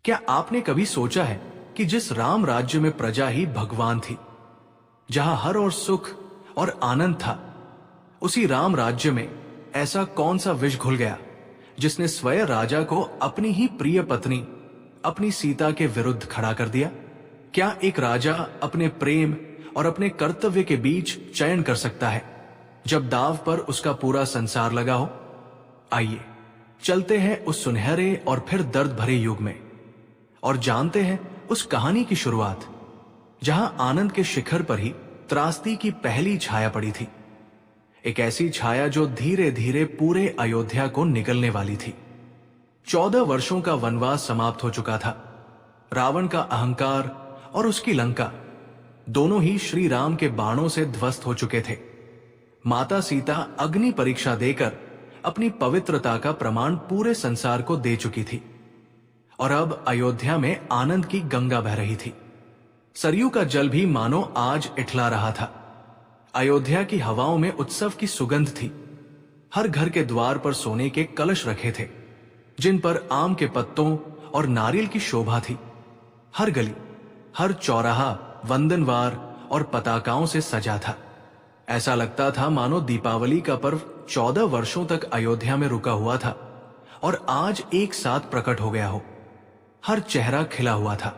क्या आपने कभी सोचा है कि जिस राम राज्य में प्रजा ही भगवान थी, जहां हर और सुख और आनंद था, उसी राम राज्य में ऐसा कौन सा विष घुल गया जिसने स्वयं राजा को अपनी ही प्रिय पत्नी अपनी सीता के विरुद्ध खड़ा कर दिया? क्या एक राजा अपने प्रेम और अपने कर्तव्य के बीच चयन कर सकता है जब दाव पर उसका पूरा संसार लगा हो? आइए चलते हैं उस सुनहरे और फिर दर्द भरे युग में और जानते हैं उस कहानी की शुरुआत जहां आनंद के शिखर पर ही त्रासदी की पहली छाया पड़ी थी। एक ऐसी छाया जो धीरे धीरे पूरे अयोध्या को निगलने वाली थी। 14 वर्षों का वनवास समाप्त हो चुका था। रावण का अहंकार और उसकी लंका दोनों ही श्री राम के बाणों से ध्वस्त हो चुके थे। माता सीता अग्नि परीक्षा देकर अपनी पवित्रता का प्रमाण पूरे संसार को दे चुकी थी और अब अयोध्या में आनंद की गंगा बह रही थी। सरयू का जल भी मानो आज इठला रहा था। अयोध्या की हवाओं में उत्सव की सुगंध थी। हर घर के द्वार पर सोने के कलश रखे थे जिन पर आम के पत्तों और नारियल की शोभा थी। हर गली, हर चौराहा वंदनवार और पताकाओं से सजा था। ऐसा लगता था मानो दीपावली का पर्व 14 वर्षों तक अयोध्या में रुका हुआ था और आज एक साथ प्रकट हो गया हो। हर चेहरा खिला हुआ था,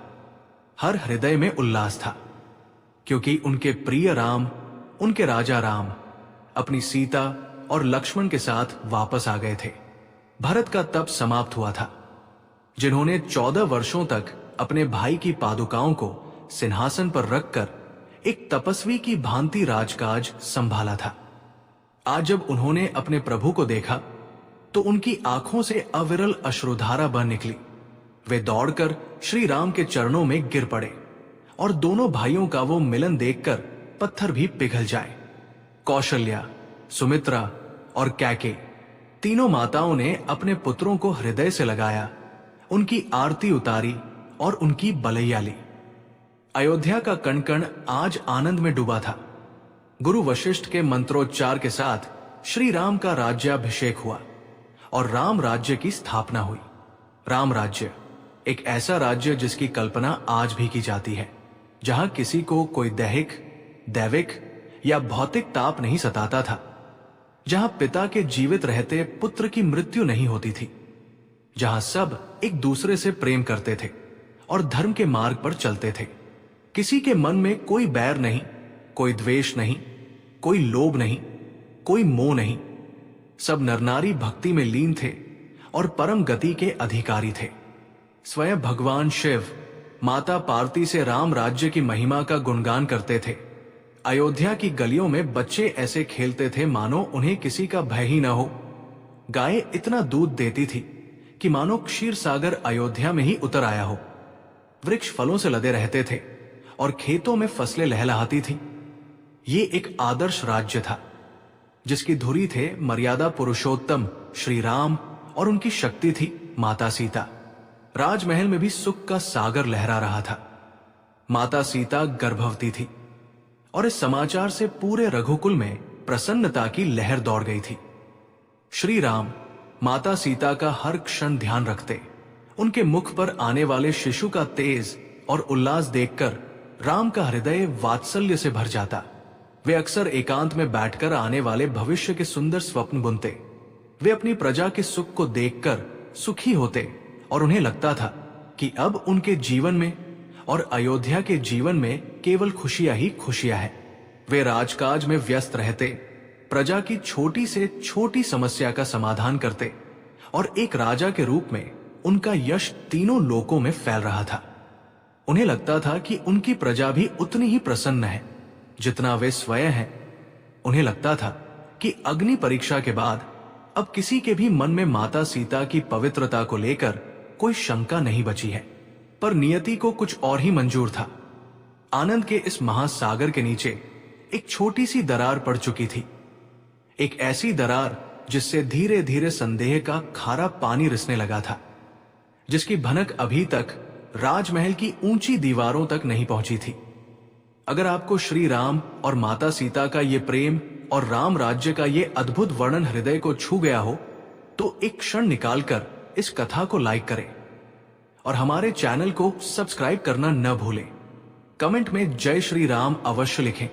हर हृदय में उल्लास था, क्योंकि उनके प्रिय राम, उनके राजा राम अपनी सीता और लक्ष्मण के साथ वापस आ गए थे। भरत का तप समाप्त हुआ था, जिन्होंने 14 वर्षों तक अपने भाई की पादुकाओं को सिंहासन पर रखकर एक तपस्वी की भांति राजकाज संभाला था। आज जब उन्होंने अपने प्रभु को देखा तो उनकी आंखों से अविरल अश्रुधारा बह निकली। वे दौड़कर श्री राम के चरणों में गिर पड़े और दोनों भाइयों का वो मिलन देखकर पत्थर भी पिघल जाए। कौशल्या, सुमित्रा और कैके तीनों माताओं ने अपने पुत्रों को हृदय से लगाया, उनकी आरती उतारी और उनकी बलैया ली। अयोध्या का कण कण आज आनंद में डूबा था। गुरु वशिष्ठ के मंत्रोच्चार के साथ श्री राम का राज्याभिषेक हुआ और राम राज्य की स्थापना हुई। राम राज्य एक ऐसा राज्य जिसकी कल्पना आज भी की जाती है, जहां किसी को कोई दैविक या भौतिक ताप नहीं सताता था, जहां पिता के जीवित रहते पुत्र की मृत्यु नहीं होती थी, जहां सब एक दूसरे से प्रेम करते थे और धर्म के मार्ग पर चलते थे। किसी के मन में कोई बैर नहीं, कोई द्वेष नहीं, कोई लोभ नहीं, कोई मोह नहीं। सब नरनारी भक्ति में लीन थे और परम गति के अधिकारी थे। स्वयं भगवान शिव माता पार्वती से राम राज्य की महिमा का गुणगान करते थे। अयोध्या की गलियों में बच्चे ऐसे खेलते थे मानो उन्हें किसी का भय ही न हो। गायें इतना दूध देती थी कि मानो क्षीर सागर अयोध्या में ही उतर आया हो। वृक्ष फलों से लदे रहते थे और खेतों में फसलें लहलहाती थी। ये एक आदर्श राज्य था जिसकी धुरी थे मर्यादा पुरुषोत्तम श्री राम और उनकी शक्ति थी माता सीता। राजमहल में भी सुख का सागर लहरा रहा था। माता सीता गर्भवती थी और इस समाचार से पूरे रघुकुल में प्रसन्नता की लहर दौड़ गई थी। श्री राम माता सीता का हर क्षण ध्यान रखते। उनके मुख पर आने वाले शिशु का तेज और उल्लास देखकर राम का हृदय वात्सल्य से भर जाता। वे अक्सर एकांत में बैठकर आने वाले भविष्य के सुंदर स्वप्न बुनते। वे अपनी प्रजा के सुख को देखकर सुखी होते और उन्हें लगता था कि अब उनके जीवन में और अयोध्या के जीवन में केवल खुशियां ही खुशियां हैं। वे राजकाज में व्यस्त रहते, प्रजा की छोटी से छोटी समस्या का समाधान करते और एक राजा के रूप में उनका यश तीनों लोकों में फैल रहा था। उन्हें लगता था कि उनकी प्रजा भी उतनी ही प्रसन्न है जितना वे स्वयं हैं। उन्हें लगता था कि अग्नि परीक्षा के बाद अब किसी के भी मन में माता सीता की पवित्रता को लेकर कोई शंका नहीं बची है। पर नियति को कुछ और ही मंजूर था। आनंद के इस महासागर के नीचे एक छोटी सी दरार पड़ चुकी थी। एक ऐसी दरार जिससे धीरे धीरे संदेह का खारा पानी रिसने लगा था, जिसकी भनक अभी तक राजमहल की ऊंची दीवारों तक नहीं पहुंची थी। अगर आपको श्री राम और माता सीता का ये प्रेम और राम राज्य का ये अद्भुत वर्णन हृदय को छू गया हो तो एक क्षण निकालकर इस कथा को लाइक करें और हमारे चैनल को सब्सक्राइब करना न भूलें। कमेंट में जय श्री राम अवश्य लिखें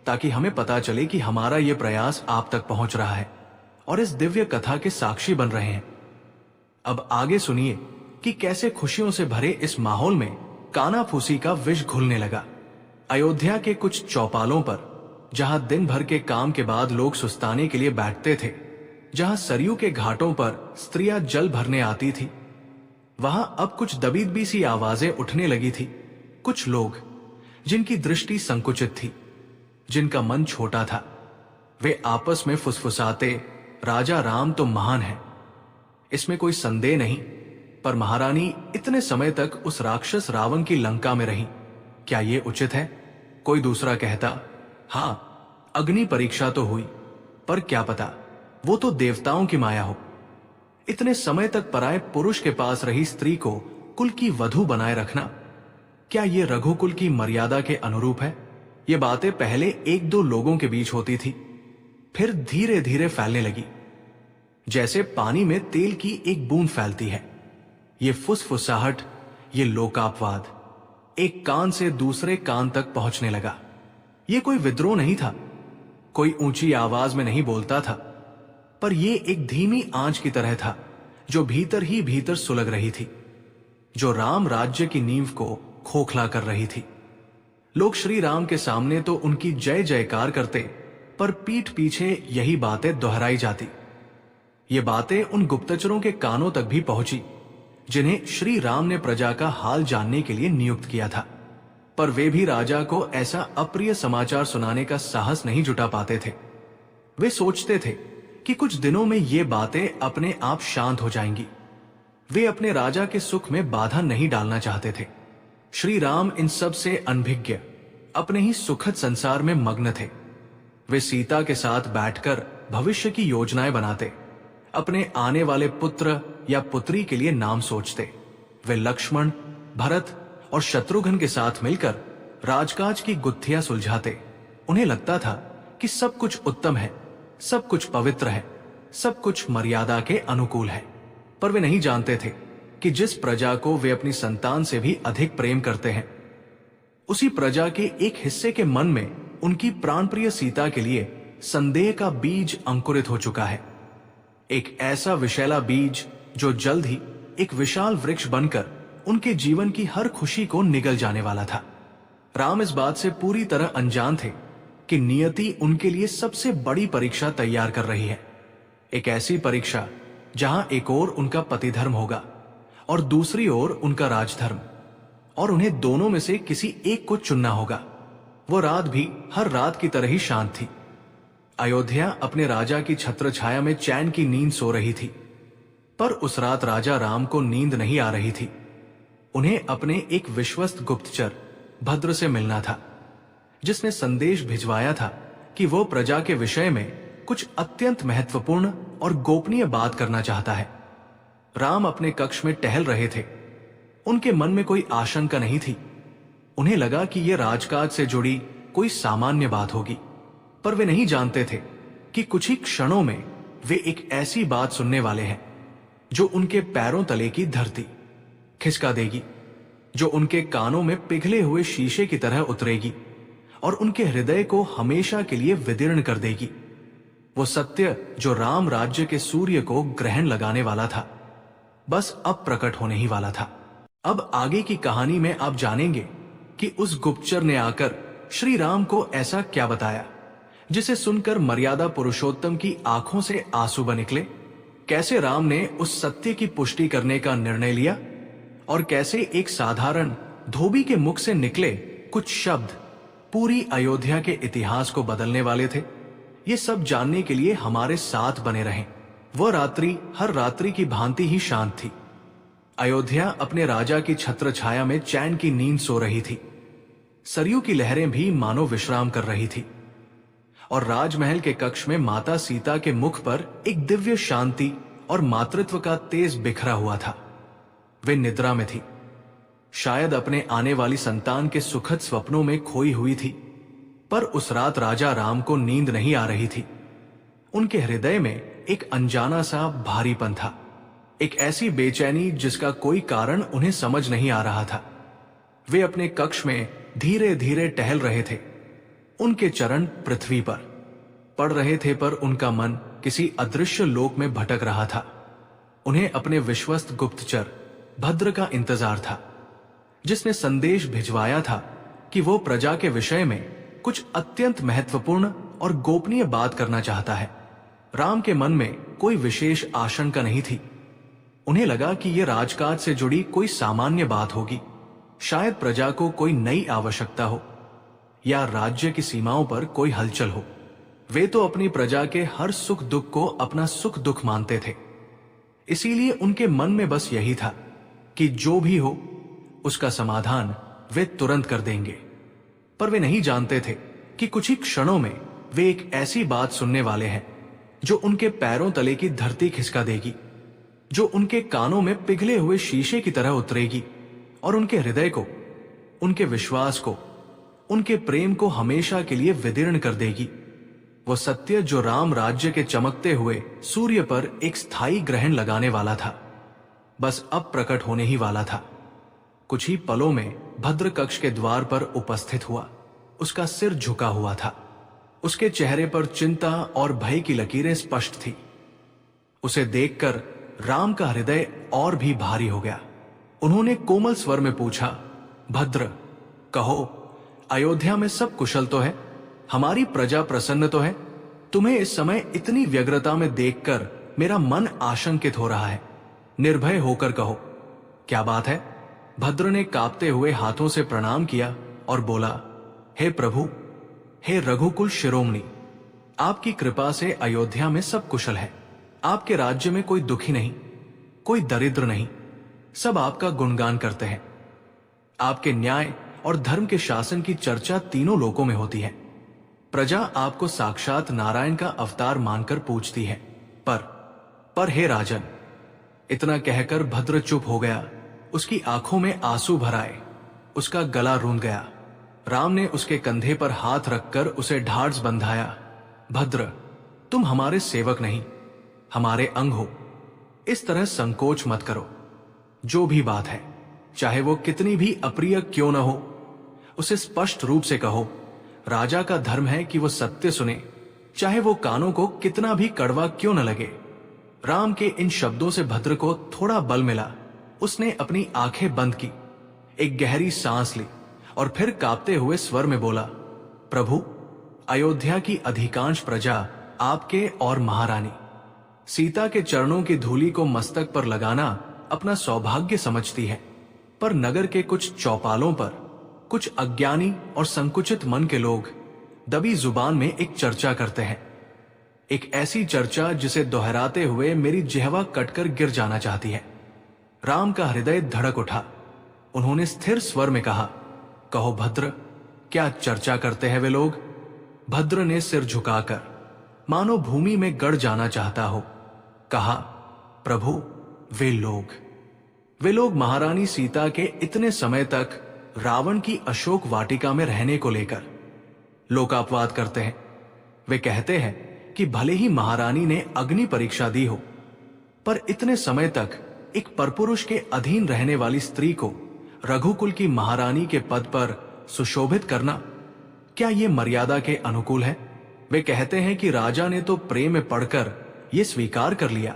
ताकि हमें पता चले कि हमारा ये प्रयास आप तक पहुंच रहा है और इस दिव्य कथा के साक्षी बन रहे हैं। अब आगे सुनिए कि कैसे खुशियों से भरे इस माहौल में कानाफूसी का विष घुलने लगा। अयोध्या के कुछ चौपालों पर, जहां दिन भर के काम के बाद लोग सुस्ताने के लिए बैठते थे, जहां सरयू के घाटों पर स्त्रियां जल भरने आती थी, वहां अब कुछ दबीदबी सी आवाजें उठने लगी थी। कुछ लोग जिनकी दृष्टि संकुचित थी, जिनका मन छोटा था, वे आपस में फुसफुसाते, राजा राम तो महान है, इसमें कोई संदेह नहीं, पर महारानी इतने समय तक उस राक्षस रावण की लंका में रही, क्या ये उचित है? कोई दूसरा कहता, हां, अग्नि परीक्षा तो हुई, पर क्या पता वो तो देवताओं की माया हो। इतने समय तक पराये पुरुष के पास रही स्त्री को कुल की वधू बनाए रखना, क्या ये रघुकुल की मर्यादा के अनुरूप है? ये बातें पहले एक दो लोगों के बीच होती थी, फिर धीरे धीरे फैलने लगी, जैसे पानी में तेल की एक बूंद फैलती है। ये फुसफुसाहट, ये लोकापवाद एक कान से दूसरे कान तक पहुंचने लगा। ये कोई विद्रोह नहीं था, कोई ऊंची आवाज में नहीं बोलता था, पर यह एक धीमी आंच की तरह था जो भीतर ही भीतर सुलग रही थी, जो राम राज्य की नींव को खोखला कर रही थी। लोग श्री राम के सामने तो उनकी जय जयकार करते, पर पीठ पीछे यही बातें दोहराई जाती। ये बातें उन गुप्तचरों के कानों तक भी पहुंची जिन्हें श्री राम ने प्रजा का हाल जानने के लिए नियुक्त किया था, पर वे भी राजा को ऐसा अप्रिय समाचार सुनाने का साहस नहीं जुटा पाते थे। वे सोचते थे कि कुछ दिनों में ये बातें अपने आप शांत हो जाएंगी। वे अपने राजा के सुख में बाधा नहीं डालना चाहते थे। श्री राम इन सब से अनभिज्ञ अपने ही सुखद संसार में मग्न थे। वे सीता के साथ बैठकर भविष्य की योजनाएं बनाते, अपने आने वाले पुत्र या पुत्री के लिए नाम सोचते। वे लक्ष्मण, भरत और शत्रुघ्न के साथ मिलकर राजकाज की गुत्थियां सुलझाते। उन्हें लगता था कि सब कुछ उत्तम है, सब कुछ पवित्र है, सब कुछ मर्यादा के अनुकूल है, पर वे नहीं जानते थे कि जिस प्रजा को वे अपनी संतान से भी अधिक प्रेम करते हैं, उसी प्रजा के एक हिस्से के मन में उनकी प्राणप्रिय सीता के लिए संदेह का बीज अंकुरित हो चुका है। एक ऐसा विषैला बीज जो जल्द ही एक विशाल वृक्ष बनकर उनके जीवन की हर खुशी को निगल जाने वाला था। राम इस बात से पूरी तरह अनजान थे कि नियति उनके लिए सबसे बड़ी परीक्षा तैयार कर रही है। एक ऐसी परीक्षा जहां एक ओर उनका पतिधर्म होगा और दूसरी ओर उनका राजधर्म, और उन्हें दोनों में से किसी एक को चुनना होगा। वो रात भी हर रात की तरह ही शांत थी। अयोध्या अपने राजा की छत्र छाया में चैन की नींद सो रही थी, पर उस रात राजा राम को नींद नहीं आ रही थी। उन्हें अपने एक विश्वस्त गुप्तचर भद्र से मिलना था, जिसने संदेश भिजवाया था कि वो प्रजा के विषय में कुछ अत्यंत महत्वपूर्ण और गोपनीय बात करना चाहता है। राम अपने कक्ष में टहल रहे थे। उनके मन में कोई आशंका नहीं थी। उन्हें लगा कि यह राजकाज से जुड़ी कोई सामान्य बात होगी, पर वे नहीं जानते थे कि कुछ ही क्षणों में वे एक ऐसी बात सुनने वाले हैं जो उनके पैरों तले की धरती खिसका देगी, जो उनके कानों में पिघले हुए शीशे की तरह उतरेगी और उनके हृदय को हमेशा के लिए विदीर्ण कर देगी। वो सत्य जो राम राज्य के सूर्य को ग्रहण लगाने वाला था, बस अब प्रकट होने ही वाला था। अब आगे की कहानी में आप जानेंगे कि उस गुप्तचर ने आकर श्री राम को ऐसा क्या बताया जिसे सुनकर मर्यादा पुरुषोत्तम की आंखों से आंसू बह निकले। कैसे राम ने उस सत्य की पुष्टि करने का निर्णय लिया और कैसे एक साधारण धोबी के मुख से निकले कुछ शब्द पूरी अयोध्या के इतिहास को बदलने वाले थे। ये सब जानने के लिए हमारे साथ बने रहें। वह रात्रि हर रात्रि की भांति ही शांत थी। अयोध्या अपने राजा की छत्र छाया में चैन की नींद सो रही थी। सरयू की लहरें भी मानो विश्राम कर रही थी और राजमहल के कक्ष में माता सीता के मुख पर एक दिव्य शांति और मातृत्व का तेज बिखरा हुआ था। वे निद्रा में थी, शायद अपने आने वाली संतान के सुखद स्वप्नों में खोई हुई थी। पर उस रात राजा राम को नींद नहीं आ रही थी। उनके हृदय में एक अनजाना सा भारीपन था, एक ऐसी बेचैनी जिसका कोई कारण उन्हें समझ नहीं आ रहा था। वे अपने कक्ष में धीरे धीरे टहल रहे थे। उनके चरण पृथ्वी पर पड़ रहे थे, पर उनका मन किसी अदृश्य लोक में भटक रहा था। उन्हें अपने विश्वस्त गुप्तचर भद्र का इंतजार था, जिसने संदेश भिजवाया था कि वो प्रजा के विषय में कुछ अत्यंत महत्वपूर्ण और गोपनीय बात करना चाहता है। राम के मन में कोई विशेष आशंका नहीं थी। उन्हें लगा कि यह राजकाज से जुड़ी कोई सामान्य बात होगी। शायद प्रजा को कोई नई आवश्यकता हो या राज्य की सीमाओं पर कोई हलचल हो। वे तो अपनी प्रजा के हर सुख दुख को अपना सुख दुख मानते थे। इसीलिए उनके मन में बस यही था कि जो भी हो उसका समाधान वे तुरंत कर देंगे। पर वे नहीं जानते थे कि कुछ ही क्षणों में वे एक ऐसी बात सुनने वाले हैं जो उनके पैरों तले की धरती खिसका देगी, जो उनके कानों में पिघले हुए शीशे की तरह उतरेगी और उनके हृदय को, उनके विश्वास को, उनके प्रेम को हमेशा के लिए विदीर्ण कर देगी। वो सत्य जो राम राज्य के चमकते हुए सूर्य पर एक स्थायी ग्रहण लगाने वाला था, बस अब प्रकट होने ही वाला था। कुछ ही पलों में भद्र कक्ष के द्वार पर उपस्थित हुआ। उसका सिर झुका हुआ था। उसके चेहरे पर चिंता और भय की लकीरें स्पष्ट थी। उसे देखकर राम का हृदय और भी भारी हो गया। उन्होंने कोमल स्वर में पूछा, भद्र, कहो, अयोध्या में सब कुशल तो है? हमारी प्रजा प्रसन्न तो है? तुम्हें इस समय इतनी व्यग्रता में देखकर मेरा मन आशंकित हो रहा है। निर्भय होकर कहो, क्या बात है? भद्र ने कांपते हुए हाथों से प्रणाम किया और बोला, हे प्रभु, हे रघुकुल शिरोमणि, आपकी कृपा से अयोध्या में सब कुशल है। आपके राज्य में कोई दुखी नहीं, कोई दरिद्र नहीं, सब आपका गुणगान करते हैं। आपके न्याय और धर्म के शासन की चर्चा तीनों लोकों में होती है। प्रजा आपको साक्षात नारायण का अवतार मानकर पूजती है। पर हे राजन। इतना कहकर भद्र चुप हो गया। उसकी आंखों में आंसू भर आए। उसका गला रूंध गया। राम ने उसके कंधे पर हाथ रखकर उसे ढाढ़स बंधाया। भद्र, तुम हमारे सेवक नहीं, हमारे अंग हो। इस तरह संकोच मत करो। जो भी बात है, चाहे वो कितनी भी अप्रिय क्यों न हो, उसे स्पष्ट रूप से कहो। राजा का धर्म है कि वो सत्य सुने, चाहे वो कानों को कितना भी कड़वा क्यों न लगे। राम के इन शब्दों से भद्र को थोड़ा बल मिला। उसने अपनी आंखें बंद की, एक गहरी सांस ली और फिर कांपते हुए स्वर में बोला, प्रभु, अयोध्या की अधिकांश प्रजा आपके और महारानी सीता के चरणों की धूलि को मस्तक पर लगाना अपना सौभाग्य समझती है। पर नगर के कुछ चौपालों पर कुछ अज्ञानी और संकुचित मन के लोग दबी जुबान में एक चर्चा करते हैं। एक ऐसी चर्चा जिसे दोहराते हुए मेरी जिह्वा कटकर गिर जाना चाहती है। राम का हृदय धड़क उठा। उन्होंने स्थिर स्वर में कहा, कहो भद्र, क्या चर्चा करते हैं वे लोग? भद्र ने सिर झुकाकर मानो भूमि में गड़ जाना चाहता हो कहा, प्रभु, वे लोग महारानी सीता के इतने समय तक रावण की अशोक वाटिका में रहने को लेकर लोकापवाद करते हैं। वे कहते हैं कि भले ही महारानी ने अग्नि परीक्षा दी हो, पर इतने समय तक एक परपुरुष के अधीन रहने वाली स्त्री को रघुकुल की महारानी के पद पर सुशोभित करना, क्या ये मर्यादा के अनुकूल है? वे कहते हैं कि राजा ने तो प्रेम में पड़कर ये स्वीकार कर लिया,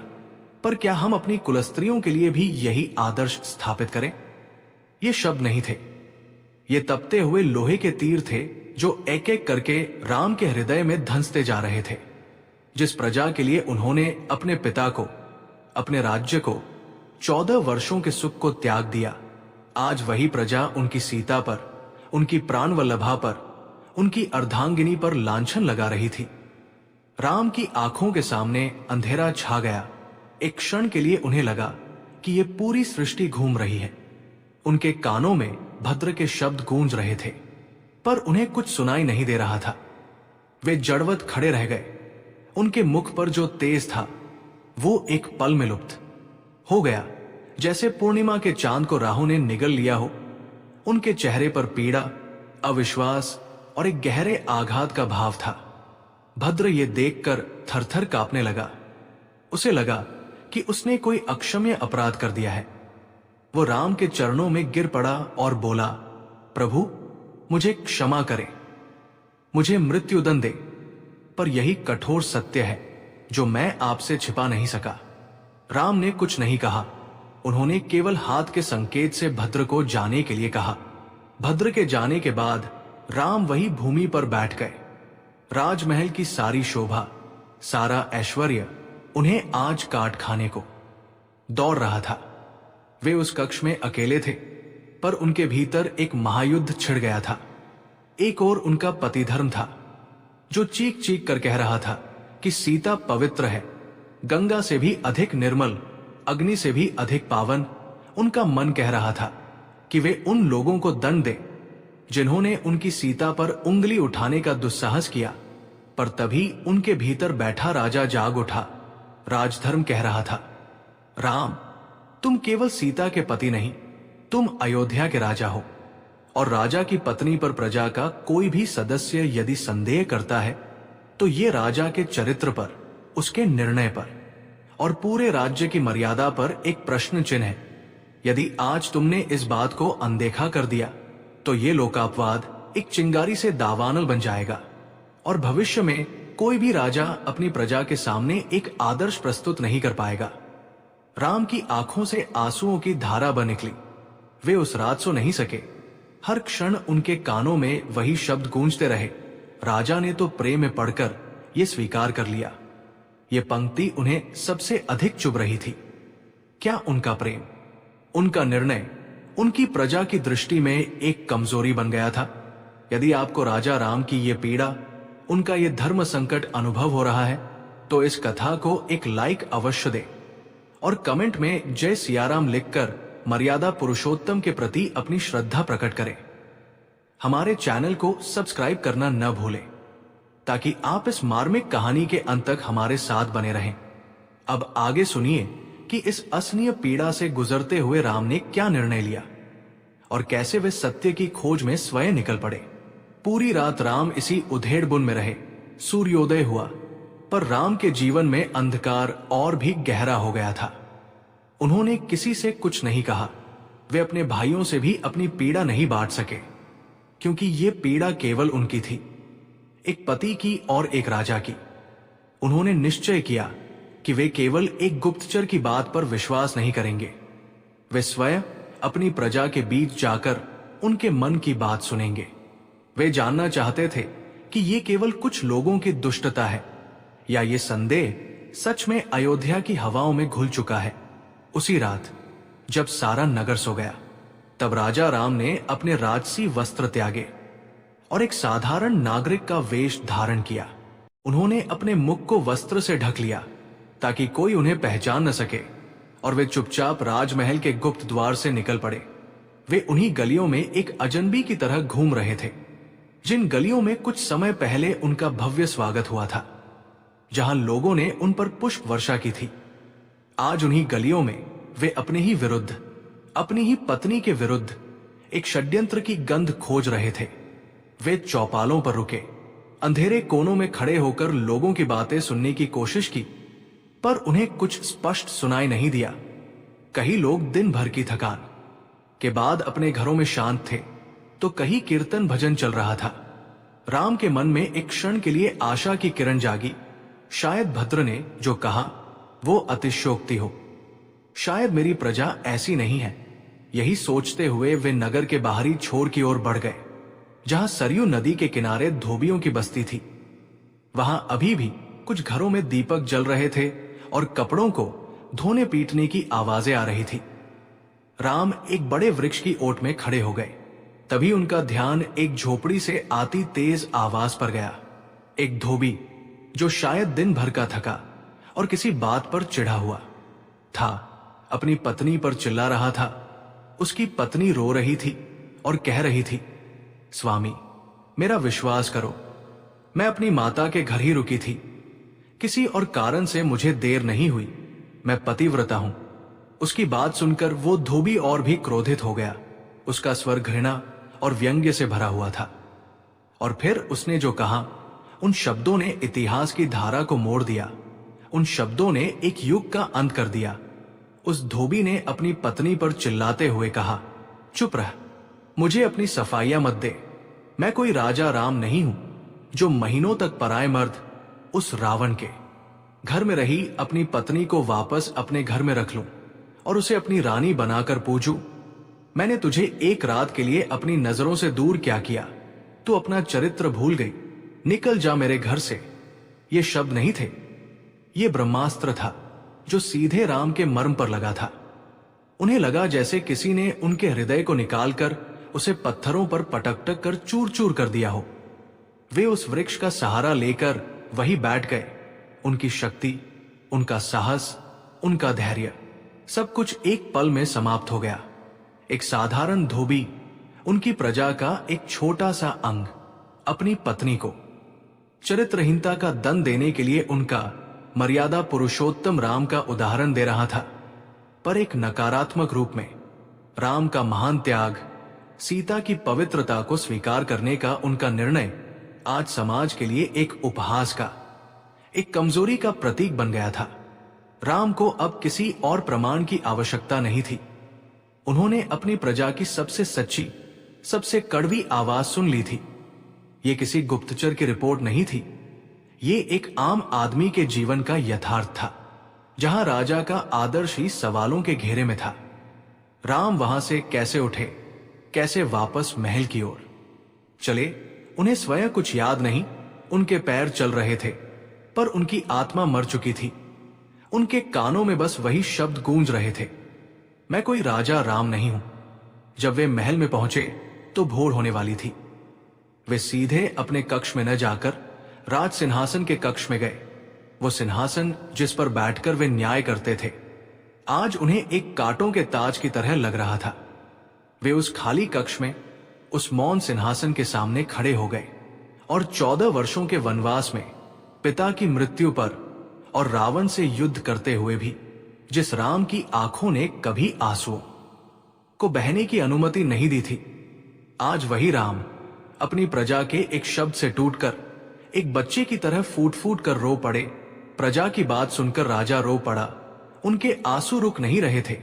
पर क्या हम अपनी कुलस्त्रियों के लिए भी यही आदर्श स्थापित करें? ये शब्द नहीं थे, ये तपते हुए लोहे के तीर थे जो एक एक करके राम के हृदय में धंसते जा रहे थे। जिस प्रजा के लिए उन्होंने अपने पिता को, अपने राज्य को, 14 वर्षों के सुख को त्याग दिया, आज वही प्रजा उनकी सीता पर, उनकी प्राणवल्लभा पर, उनकी अर्धांगिनी पर लांछन लगा रही थी। राम की आंखों के सामने अंधेरा छा गया। एक क्षण के लिए उन्हें लगा कि ये पूरी सृष्टि घूम रही है। उनके कानों में भद्र के शब्द गूंज रहे थे, पर उन्हें कुछ सुनाई नहीं दे रहा था। वे जड़वत खड़े रह गए। उनके मुख पर जो तेज था वो एक पल में लुप्त हो गया, जैसे पूर्णिमा के चांद को राहु ने निगल लिया हो। उनके चेहरे पर पीड़ा, अविश्वास और एक गहरे आघात का भाव था। भद्र ये देखकर थरथर कांपने लगा। उसे लगा कि उसने कोई अक्षम्य अपराध कर दिया है। वो राम के चरणों में गिर पड़ा और बोला, प्रभु मुझे क्षमा करें, मुझे मृत्युदंड दे। पर यही कठोर सत्य है जो मैं आपसे छिपा नहीं सका। राम ने कुछ नहीं कहा। उन्होंने केवल हाथ के संकेत से भद्र को जाने के लिए कहा। भद्र के जाने के बाद राम वही भूमि पर बैठ गए। राजमहल की सारी शोभा, सारा ऐश्वर्य उन्हें आज काट खाने को दौड़ रहा था। वे उस कक्ष में अकेले थे, पर उनके भीतर एक महायुद्ध छिड़ गया था। एक ओर उनका पतिधर्म था, जो चीख चीख कर कह रहा था कि सीता पवित्र है, गंगा से भी अधिक निर्मल, अग्नि से भी अधिक पावन। उनका मन कह रहा था कि वे उन लोगों को दंड दें जिन्होंने उनकी सीता पर उंगली उठाने का दुस्साहस किया। पर तभी उनके भीतर बैठा राजा जाग उठा। राजधर्म कह रहा था, राम तुम केवल सीता के पति नहीं, तुम अयोध्या के राजा हो। और राजा की पत्नी पर प्रजा का कोई भी सदस्य यदि संदेह करता है तो ये राजा के चरित्र पर, उसके निर्णय पर और पूरे राज्य की मर्यादा पर एक प्रश्न चिन्ह है। यदि आज तुमने इस बात को अनदेखा कर दिया तो ये लोकापवाद एक चिंगारी से दावानल बन जाएगा और भविष्य में कोई भी राजा अपनी प्रजा के सामने एक आदर्श प्रस्तुत नहीं कर पाएगा। राम की आंखों से आंसुओं की धारा बह निकली। वे उस रात सो नहीं सके। हर क्षण उनके कानों में वही शब्द गूंजते रहे, राजा ने तो प्रेम में पड़कर ये स्वीकार कर लिया। ये पंक्ति उन्हें सबसे अधिक चुभ रही थी। क्या उनका प्रेम, उनका निर्णय उनकी प्रजा की दृष्टि में एक कमजोरी बन गया था? यदि आपको राजा राम की ये पीड़ा, उनका ये धर्म संकट अनुभव हो रहा है तो इस कथा को एक लाइक अवश्य दे और कमेंट में जय सियाराम लिखकर मर्यादा पुरुषोत्तम के प्रति अपनी श्रद्धा प्रकट करें। हमारे चैनल को सब्सक्राइब करना न भूलें ताकि आप इस मार्मिक कहानी के अंत तक हमारे साथ बने रहें। अब आगे सुनिए कि इस असनीय पीड़ा से गुजरते हुए राम ने क्या निर्णय लिया और कैसे वे सत्य की खोज में स्वयं निकल पड़े। पूरी रात राम इसी उधेड़ बुन में रहे। सूर्योदय हुआ, पर राम के जीवन में अंधकार और भी गहरा हो गया था। उन्होंने किसी से कुछ नहीं कहा। वे अपने भाइयों से भी अपनी पीड़ा नहीं बांट सके, क्योंकि ये पीड़ा केवल उनकी थी, एक पति की और एक राजा की। उन्होंने निश्चय किया कि वे केवल एक गुप्तचर की बात पर विश्वास नहीं करेंगे। वे स्वयं अपनी प्रजा के बीच जाकर उनके मन की बात सुनेंगे। वे जानना चाहते थे कि ये केवल कुछ लोगों की दुष्टता है या ये संदेह सच में अयोध्या की हवाओं में घुल चुका है। उसी रात जब सारा नगर सो गया, तब राजा राम ने अपने राजसी वस्त्र त्यागे और एक साधारण नागरिक का वेश धारण किया। उन्होंने अपने मुख को वस्त्र से ढक लिया ताकि कोई उन्हें पहचान न सके और वे चुपचाप राजमहल के गुप्त द्वार से निकल पड़े। वे उन्हीं गलियों में एक अजनबी की तरह घूम रहे थे, जिन गलियों में कुछ समय पहले उनका भव्य स्वागत हुआ था, जहां लोगों ने उन पर पुष्प वर्षा की थी। आज उन्हीं गलियों में वे अपने ही विरुद्ध, अपनी ही पत्नी के विरुद्ध एक षड्यंत्र की गंध खोज रहे थे। वे चौपालों पर रुके, अंधेरे कोनों में खड़े होकर लोगों की बातें सुनने की कोशिश की, पर उन्हें कुछ स्पष्ट सुनाई नहीं दिया। कई लोग दिन भर की थकान के बाद अपने घरों में शांत थे, तो कहीं कीर्तन भजन चल रहा था। राम के मन में एक क्षण के लिए आशा की किरण जागी। शायद भद्र ने जो कहा वो अतिशयोक्ति हो, शायद मेरी प्रजा ऐसी नहीं है। यही सोचते हुए वे नगर के बाहरी छोर की ओर बढ़ गए, जहां सरयू नदी के किनारे धोबियों की बस्ती थी। वहां अभी भी कुछ घरों में दीपक जल रहे थे और कपड़ों को धोने पीटने की आवाजें आ रही थी। राम एक बड़े वृक्ष की ओट में खड़े हो गए। तभी उनका ध्यान एक झोपड़ी से आती तेज आवाज पर गया। एक धोबी, जो शायद दिन भर का थका और किसी बात पर चिढ़ा हुआ था, अपनी पत्नी पर चिल्ला रहा था। उसकी पत्नी रो रही थी और कह रही थी, स्वामी मेरा विश्वास करो, मैं अपनी माता के घर ही रुकी थी। किसी और कारण से मुझे देर नहीं हुई, मैं पतिव्रता हूं। उसकी बात सुनकर वो धोबी और भी क्रोधित हो गया। उसका स्वर घृणा और व्यंग्य से भरा हुआ था। और फिर उसने जो कहा, उन शब्दों ने इतिहास की धारा को मोड़ दिया। उन शब्दों ने एक युग का अंत कर दिया। उस धोबी ने अपनी पत्नी पर चिल्लाते हुए कहा, चुप रह, मुझे अपनी सफाइयां मत दे। मैं कोई राजा राम नहीं हूं जो महीनों तक पराए मर्द, उस रावण के घर में रही अपनी पत्नी को वापस अपने घर में रख लूं और उसे अपनी रानी बनाकर पूजूं। मैंने तुझे एक रात के लिए अपनी नजरों से दूर क्या किया? तू अपना चरित्र भूल गई। निकल जा मेरे घर से। ये शब्द नहीं थे, ये ब्रह्मास्त्र था जो सीधे राम के मर्म पर लगा था। उन्हें लगा जैसे किसी ने उनके हृदय को निकालकर उसे पत्थरों पर पटक कर चूर चूर कर दिया हो। वे उस वृक्ष का सहारा लेकर वहीं बैठ गए। उनकी शक्ति, उनका साहस, उनका धैर्य, सब कुछ एक पल में समाप्त हो गया। एक साधारण धोबी, उनकी प्रजा का एक छोटा सा अंग, अपनी पत्नी को चरित्रहीनता का दंड देने के लिए उनका मर्यादा पुरुषोत्तम राम का उदाहरण दे रहा था, पर एक नकारात्मक रूप में। राम का महान त्याग, सीता की पवित्रता को स्वीकार करने का उनका निर्णय आज समाज के लिए एक उपहास का, एक कमजोरी का प्रतीक बन गया था। राम को अब किसी और प्रमाण की आवश्यकता नहीं थी। उन्होंने अपनी प्रजा की सबसे सच्ची, सबसे कड़वी आवाज सुन ली थी। ये किसी गुप्तचर की रिपोर्ट नहीं थी, ये एक आम आदमी के जीवन का यथार्थ था, जहां राजा का आदर्श ही सवालों के घेरे में था। राम वहां से कैसे उठे, कैसे वापस महल की ओर चले, उन्हें स्वयं कुछ याद नहीं। उनके पैर चल रहे थे, पर उनकी आत्मा मर चुकी थी। उनके कानों में बस वही शब्द गूंज रहे थे, मैं कोई राजा राम नहीं हूं। जब वे महल में पहुंचे तो भोर होने वाली थी। वे सीधे अपने कक्ष में न जाकर राज सिंहासन के कक्ष में गए। वो सिंहासन जिस पर बैठकर वे न्याय करते थे, आज उन्हें एक कांटों के ताज की तरह लग रहा था। वे उस खाली कक्ष में, उस मौन सिंहासन के सामने खड़े हो गए और 14 वर्षों के वनवास में, पिता की मृत्यु पर और रावण से युद्ध करते हुए भी, जिस राम की आंखों ने कभी आंसुओं को बहने की अनुमति नहीं दी थी, आज वही राम अपनी प्रजा के एक शब्द से टूटकर एक बच्चे की तरह फूट फूट कर रो पड़े। प्रजा की बात सुनकर राजा रो पड़ा। उनके आंसू रुक नहीं रहे थे।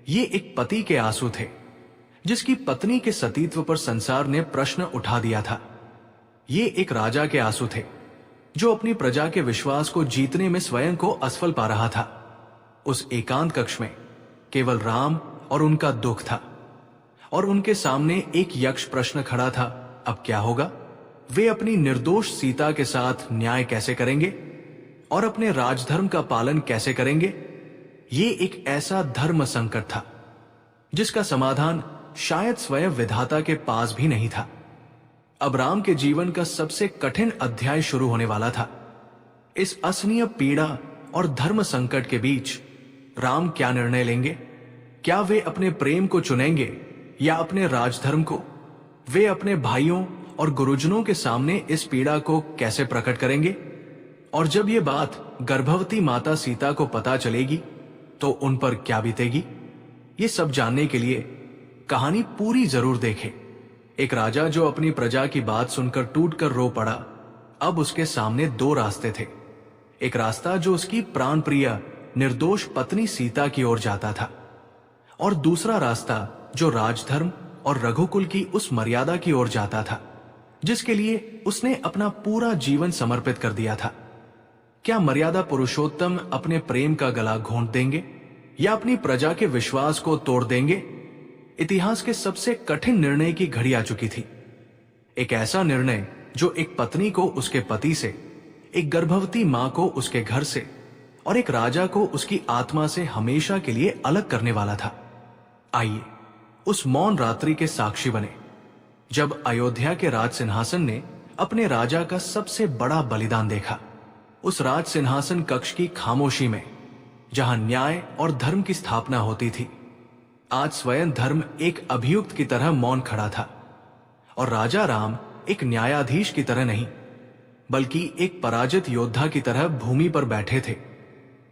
ये एक पति के आंसू थे, जिसकी पत्नी के सतीत्व पर संसार ने प्रश्न उठा दिया था। ये एक राजा के आंसू थे, जो अपनी प्रजा के विश्वास को जीतने में स्वयं को असफल पा रहा था। उस एकांत कक्ष में केवल राम और उनका दुख था, और उनके सामने एक यक्ष प्रश्न खड़ा था, अब क्या होगा? वे अपनी निर्दोष सीता के साथ न्याय कैसे करेंगे और अपने राजधर्म का पालन कैसे करेंगे? ये एक ऐसा धर्म संकट था जिसका समाधान शायद स्वयं विधाता के पास भी नहीं था। अब राम के जीवन का सबसे कठिन अध्याय शुरू होने वाला था। इस असहनीय पीड़ा और धर्म संकट के बीच राम क्या निर्णय लेंगे? क्या वे अपने प्रेम को चुनेंगे या अपने राजधर्म को? वे अपने भाइयों और गुरुजनों के सामने इस पीड़ा को कैसे प्रकट करेंगे? और जब ये बात गर्भवती माता सीता को पता चलेगी तो उन पर क्या बीतेगी? ये सब जानने के लिए कहानी पूरी जरूर देखें। एक राजा जो अपनी प्रजा की बात सुनकर टूटकर रो पड़ा, अब उसके सामने दो रास्ते थे। एक रास्ता जो उसकी प्राणप्रिय निर्दोष पत्नी सीता की ओर जाता था, और दूसरा रास्ता जो राजधर्म और रघुकुल की उस मर्यादा की ओर जाता था जिसके लिए उसने अपना पूरा जीवन समर्पित कर दिया था। क्या मर्यादा पुरुषोत्तम अपने प्रेम का गला घोंट देंगे या अपनी प्रजा के विश्वास को तोड़ देंगे? इतिहास के सबसे कठिन निर्णय की घड़ी आ चुकी थी। एक ऐसा निर्णय जो एक पत्नी को उसके पति से, एक गर्भवती मां को उसके घर से और एक राजा को उसकी आत्मा से हमेशा के लिए अलग करने वाला था। आइए उस मौन रात्रि के साक्षी बने जब अयोध्या के राज सिंहासन ने अपने राजा का सबसे बड़ा बलिदान देखा। उस राज सिंहासन कक्ष की खामोशी में, जहां न्याय और धर्म की स्थापना होती थी, आज स्वयं धर्म एक अभियुक्त की तरह मौन खड़ा था। और राजा राम एक न्यायाधीश की तरह नहीं, बल्कि एक पराजित योद्धा की तरह भूमि पर बैठे थे।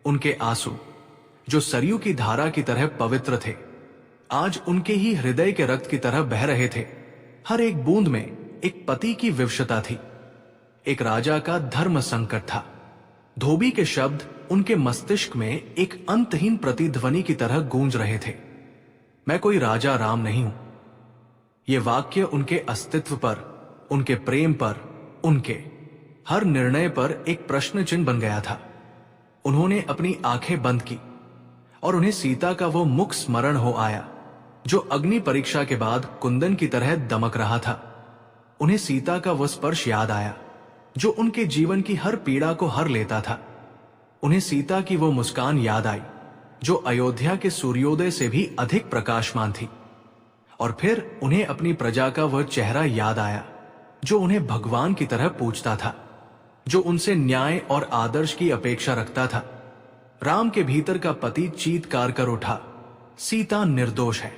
उनके आंसू, जो सरयू की धारा की तरह पवित्र थे, आज उनके ही हृदय के रक्त की तरह बह रहे थे। हर एक बूंद में एक पति की विवशता थी, एक राजा का धर्म संकट था। धोबी के शब्द उनके मस्तिष्क में एक अंतहीन प्रतिध्वनि की तरह गूंज रहे थे। मैं कोई राजा राम नहीं हूं। ये वाक्य उनके अस्तित्व पर, उनके प्रेम पर, उनके हर निर्णय पर एक प्रश्न चिन्ह बन गया था। उन्होंने अपनी आंखें बंद की और उन्हें सीता का वो मुख स्मरण हो आया जो अग्नि परीक्षा के बाद कुंदन की तरह दमक रहा था। उन्हें सीता का वो स्पर्श याद आया जो उनके जीवन की हर पीड़ा को हर लेता था। उन्हें सीता की वो मुस्कान याद आई जो अयोध्या के सूर्योदय से भी अधिक प्रकाशमान थी। और फिर उन्हें अपनी प्रजा का वह चेहरा याद आया जो उन्हें भगवान की तरह पूजता था, जो उनसे न्याय और आदर्श की अपेक्षा रखता था। राम के भीतर का पति चीत्कार कर उठा, सीता निर्दोष है।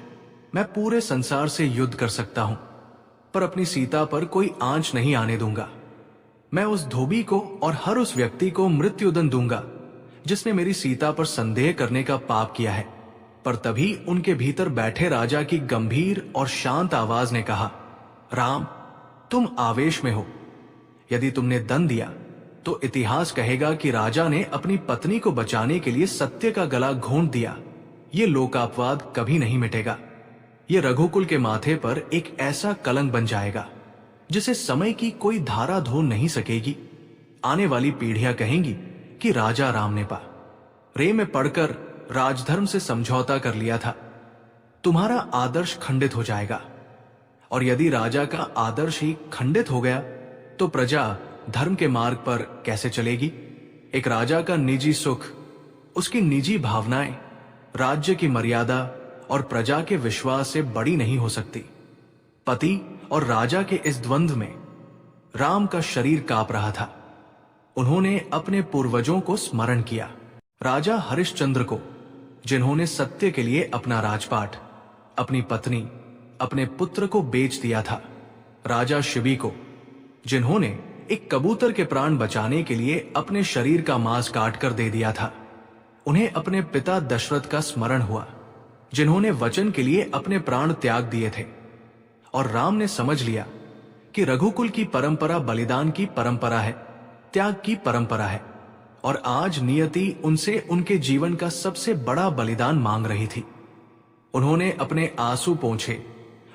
मैं पूरे संसार से युद्ध कर सकता हूं, पर अपनी सीता पर कोई आंच नहीं आने दूंगा। मैं उस धोबी को और हर उस व्यक्ति को मृत्युदंड दूंगा जिसने मेरी सीता पर संदेह करने का पाप किया है। पर तभी उनके भीतर बैठे राजा की गंभीर और शांत आवाज ने कहा, राम, तुम आवेश में हो। यदि तुमने दंड दिया तो इतिहास कहेगा कि राजा ने अपनी पत्नी को बचाने के लिए सत्य का गला घोंट दिया। ये लोकापवाद कभी नहीं मिटेगा। ये रघुकुल के माथे पर एक ऐसा कलंक बन जाएगा जिसे समय की कोई धारा धो नहीं सकेगी। आने वाली पीढ़ियां कहेंगी कि राजा राम ने रे में पढ़कर राजधर्म से समझौता कर लिया था। तुम्हारा आदर्श खंडित हो जाएगा, और यदि राजा का आदर्श ही खंडित हो गया तो प्रजा धर्म के मार्ग पर कैसे चलेगी? एक राजा का निजी सुख, उसकी निजी भावनाएं, राज्य की मर्यादा और प्रजा के विश्वास से बड़ी नहीं हो सकती। पति और राजा के इस द्वंद्व में राम का शरीर कांप रहा था। उन्होंने अपने पूर्वजों को स्मरण किया, राजा हरिश्चंद्र को, जिन्होंने सत्य के लिए अपना राजपाट, अपनी पत्नी, अपने पुत्र को बेच दिया था। राजा शिबी को, जिन्होंने एक कबूतर के प्राण बचाने के लिए अपने शरीर का मांस काट कर दे दिया था। उन्हें अपने पिता दशरथ का स्मरण हुआ, जिन्होंने वचन के लिए अपने प्राण त्याग दिए थे। और राम ने समझ लिया कि रघुकुल की परंपरा बलिदान की परंपरा है, त्याग की परंपरा है, और आज नियति उनसे उनके जीवन का सबसे बड़ा बलिदान मांग रही थी। उन्होंने अपने आंसू पोंछे।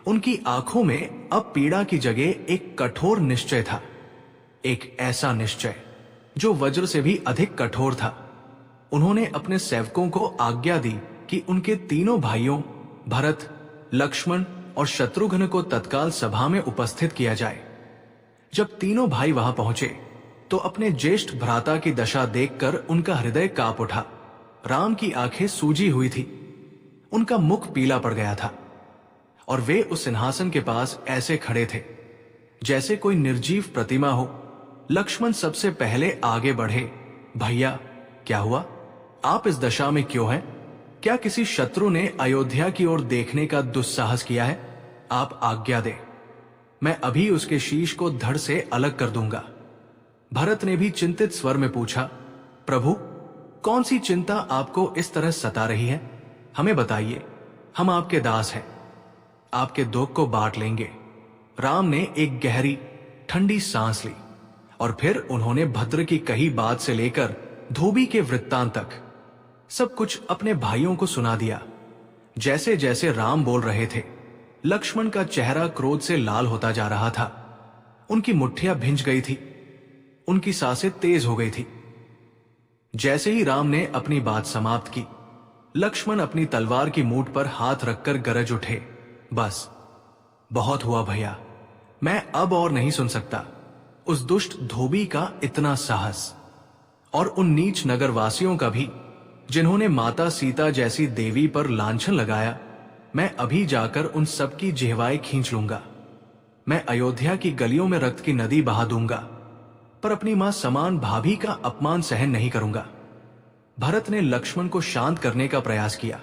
उनकी आंखों में अब पीड़ा की जगह एक कठोर निश्चय था, एक ऐसा निश्चय जो वज्र से भी अधिक कठोर था। उन्होंने अपने सेवकों को आज्ञा दी कि उनके तीनों भाइयों भरत, लक्ष्मण और शत्रुघ्न को तत्काल सभा में उपस्थित किया जाए। जब तीनों भाई वहां पहुंचे तो अपने ज्येष्ठ भ्राता की दशा देखकर उनका हृदय कांप उठा। राम की आंखें सूजी हुई थी, उनका मुख पीला पड़ गया था, और वे उस सिंहासन के पास ऐसे खड़े थे जैसे कोई निर्जीव प्रतिमा हो। लक्ष्मण सबसे पहले आगे बढ़े। भैया, क्या हुआ? आप इस दशा में क्यों हैं? क्या किसी शत्रु ने अयोध्या की ओर देखने का दुस्साहस किया है? आप आज्ञा दें, मैं अभी उसके शीश को धड़ से अलग कर दूंगा। भरत ने भी चिंतित स्वर में पूछा, प्रभु, कौन सी चिंता आपको इस तरह सता रही है? हमें बताइए, हम आपके दास हैं, आपके दुख को बांट लेंगे। राम ने एक गहरी ठंडी सांस ली और फिर उन्होंने भद्र की कही बात से लेकर धोबी के वृत्तांत तक सब कुछ अपने भाइयों को सुना दिया। जैसे जैसे राम बोल रहे थे, लक्ष्मण का चेहरा क्रोध से लाल होता जा रहा था। उनकी मुट्ठियां भिंज गई थी, उनकी सांसें तेज हो गई थी। जैसे ही राम ने अपनी बात समाप्त की, लक्ष्मण अपनी तलवार की मूठ पर हाथ रखकर गरज उठे, बस बहुत हुआ भैया, मैं अब और नहीं सुन सकता। उस दुष्ट धोबी का इतना साहस, और उन नीच नगरवासियों का भी, जिन्होंने माता सीता जैसी देवी पर लांछन लगाया। मैं अभी जाकर उन सबकी जिह्वाएं खींच लूंगा। मैं अयोध्या की गलियों में रक्त की नदी बहा दूंगा, पर अपनी मां समान भाभी का अपमान सहन नहीं करूंगा। भरत ने लक्ष्मण को शांत करने का प्रयास किया,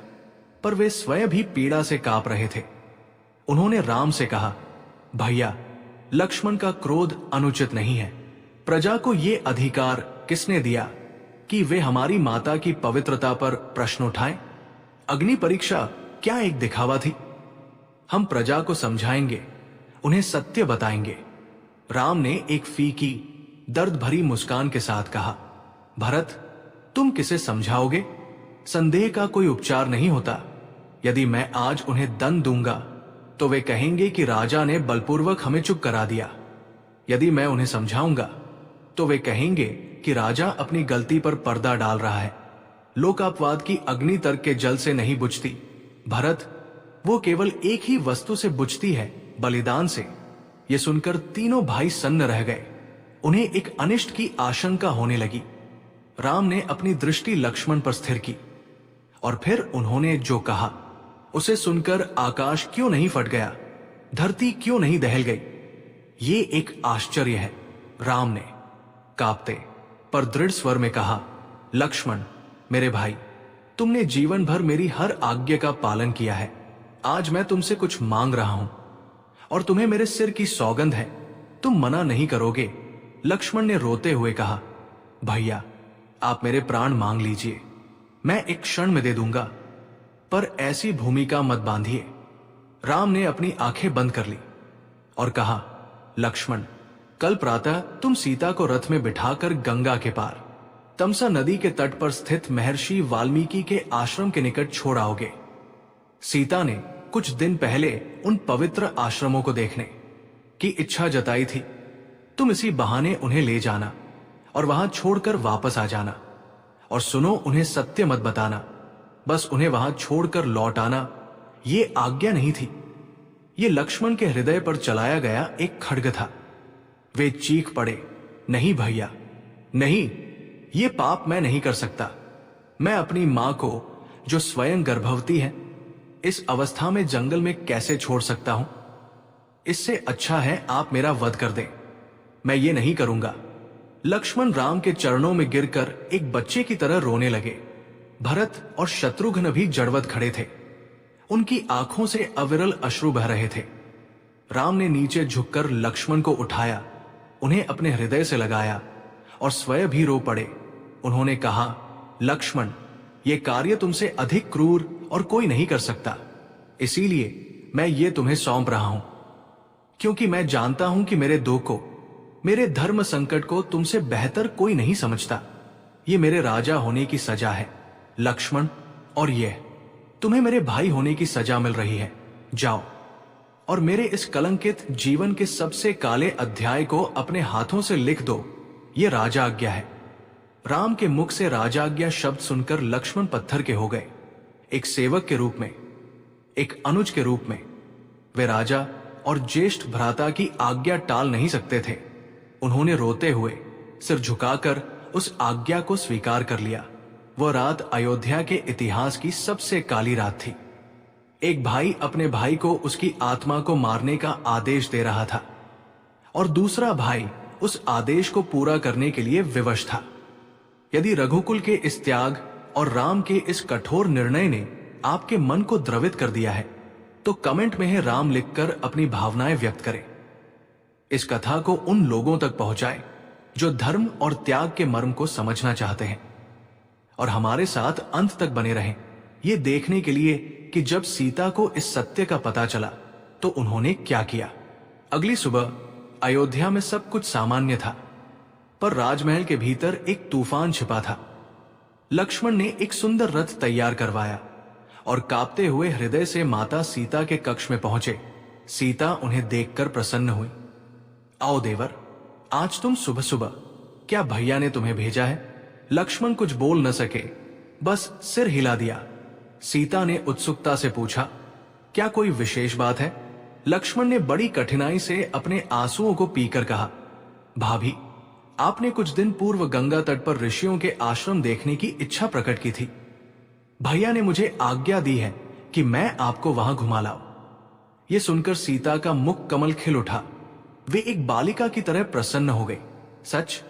पर वे स्वयं भी पीड़ा से कांप रहे थे। उन्होंने राम से कहा, भैया, लक्ष्मण का क्रोध अनुचित नहीं है। प्रजा को ये अधिकार किसने दिया कि वे हमारी माता की पवित्रता पर प्रश्न उठाएं? अग्नि परीक्षा क्या एक दिखावा थी? हम प्रजा को समझाएंगे, उन्हें सत्य बताएंगे। राम ने एक फीकी, दर्द भरी मुस्कान के साथ कहा, भरत, तुम किसे समझाओगे? संदेह का कोई उपचार नहीं होता। यदि मैं आज उन्हें दंड दूंगा तो वे कहेंगे कि राजा ने बलपूर्वक हमें चुप करा दिया। यदि मैं उन्हें समझाऊंगा तो वे कहेंगे कि राजा अपनी गलती पर पर्दा डाल रहा है। लोकापवाद की अग्नि तर्क के जल से नहीं बुझती भरत, वो केवल एक ही वस्तु से बुझती है, बलिदान से। ये सुनकर तीनों भाई सन्न रह गए। उन्हें एक अनिष्ट की आशंका होने लगी। राम ने अपनी दृष्टि लक्ष्मण पर स्थिर की और फिर उन्होंने जो कहा उसे सुनकर आकाश क्यों नहीं फट गया, धरती क्यों नहीं दहल गई? ये एक आश्चर्य है। राम ने कांपते पर दृढ़ स्वर में कहा, लक्ष्मण मेरे भाई, तुमने जीवन भर मेरी हर आज्ञा का पालन किया है। आज मैं तुमसे कुछ मांग रहा हूं और तुम्हें मेरे सिर की सौगंध है, तुम मना नहीं करोगे। लक्ष्मण ने रोते हुए कहा, भैया आप मेरे प्राण मांग लीजिए, मैं एक क्षण में दे दूंगा, पर ऐसी भूमिका मत बांधिए। राम ने अपनी आंखें बंद कर ली और कहा, लक्ष्मण कल प्रातः तुम सीता को रथ में बिठाकर गंगा के पार तमसा नदी के तट पर स्थित महर्षि वाल्मीकि के आश्रम के निकट छोड़ आओगे। सीता ने कुछ दिन पहले उन पवित्र आश्रमों को देखने की इच्छा जताई थी। तुम इसी बहाने उन्हें ले जाना और वहां छोड़कर वापस आ जाना। और सुनो, उन्हें सत्य मत बताना, बस उन्हें वहां छोड़कर लौट आना। ये आज्ञा नहीं थी, ये लक्ष्मण के हृदय पर चलाया गया एक खड्ग था। वे चीख पड़े, नहीं भैया नहीं, ये पाप मैं नहीं कर सकता। मैं अपनी मां को, जो स्वयं गर्भवती है, इस अवस्था में जंगल में कैसे छोड़ सकता हूं? इससे अच्छा है आप मेरा वध कर दें। मैं ये नहीं करूंगा। लक्ष्मण राम के चरणों में गिरकर एक बच्चे की तरह रोने लगे। भरत और शत्रुघ्न भी जड़वत खड़े थे। उनकी आंखों से अविरल अश्रु बह रहे थे। राम ने नीचे झुककर लक्ष्मण को उठाया, उन्हें अपने हृदय से लगाया और स्वयं भी रो पड़े। उन्होंने कहा, लक्ष्मण ये कार्य तुमसे अधिक क्रूर और कोई नहीं कर सकता, इसीलिए मैं ये तुम्हें सौंप रहा हूं, क्योंकि मैं जानता हूं कि मेरे दुख को, मेरे धर्म संकट को तुमसे बेहतर कोई नहीं समझता। ये मेरे राजा होने की सजा है लक्ष्मण, और ये तुम्हें मेरे भाई होने की सजा मिल रही है। जाओ और मेरे इस कलंकित जीवन के सबसे काले अध्याय को अपने हाथों से लिख दो। ये राजा आज्ञा है। राम के मुख से राजाज्ञा शब्द सुनकर लक्ष्मण पत्थर के हो गए। एक सेवक के रूप में, एक अनुज के रूप में वे राजा और ज्येष्ठ भ्राता की आज्ञा टाल नहीं सकते थे। उन्होंने रोते हुए सिर झुकाकर उस आज्ञा को स्वीकार कर लिया। वह रात अयोध्या के इतिहास की सबसे काली रात थी। एक भाई अपने भाई को उसकी आत्मा को मारने का आदेश दे रहा था और दूसरा भाई उस आदेश को पूरा करने के लिए विवश था। यदि रघुकुल के इस त्याग और राम के इस कठोर निर्णय ने आपके मन को द्रवित कर दिया है तो कमेंट में है राम लिखकर अपनी भावनाएं व्यक्त करें। इस कथा को उन लोगों तक पहुंचाएं जो धर्म और त्याग के मर्म को समझना चाहते हैं और हमारे साथ अंत तक बने रहें, ये देखने के लिए कि जब सीता को इस सत्य का पता चला तो उन्होंने क्या किया। अगली सुबह अयोध्या में सब कुछ सामान्य था, पर राजमहल के भीतर एक तूफान छिपा था। लक्ष्मण ने एक सुंदर रथ तैयार करवाया और कांपते हुए हृदय से माता सीता के कक्ष में पहुंचे। सीता उन्हें देखकर प्रसन्न हुई। आओ देवर, आज तुम सुबह सुबह, क्या भैया ने तुम्हें भेजा है? लक्ष्मण कुछ बोल न सके, बस सिर हिला दिया। सीता ने उत्सुकता से पूछा, क्या कोई विशेष बात है? लक्ष्मण ने बड़ी कठिनाई से अपने आंसुओं को पीकर कहा, भाभी, आपने कुछ दिन पूर्व गंगा तट पर ऋषियों के आश्रम देखने की इच्छा प्रकट की थी। भैया ने मुझे आज्ञा दी है कि मैं आपको वहां घुमा लाऊं। यह सुनकर सीता का मुख कमल खिल उठा। वे एक बालिका की तरह प्रसन्न हो गई। सच,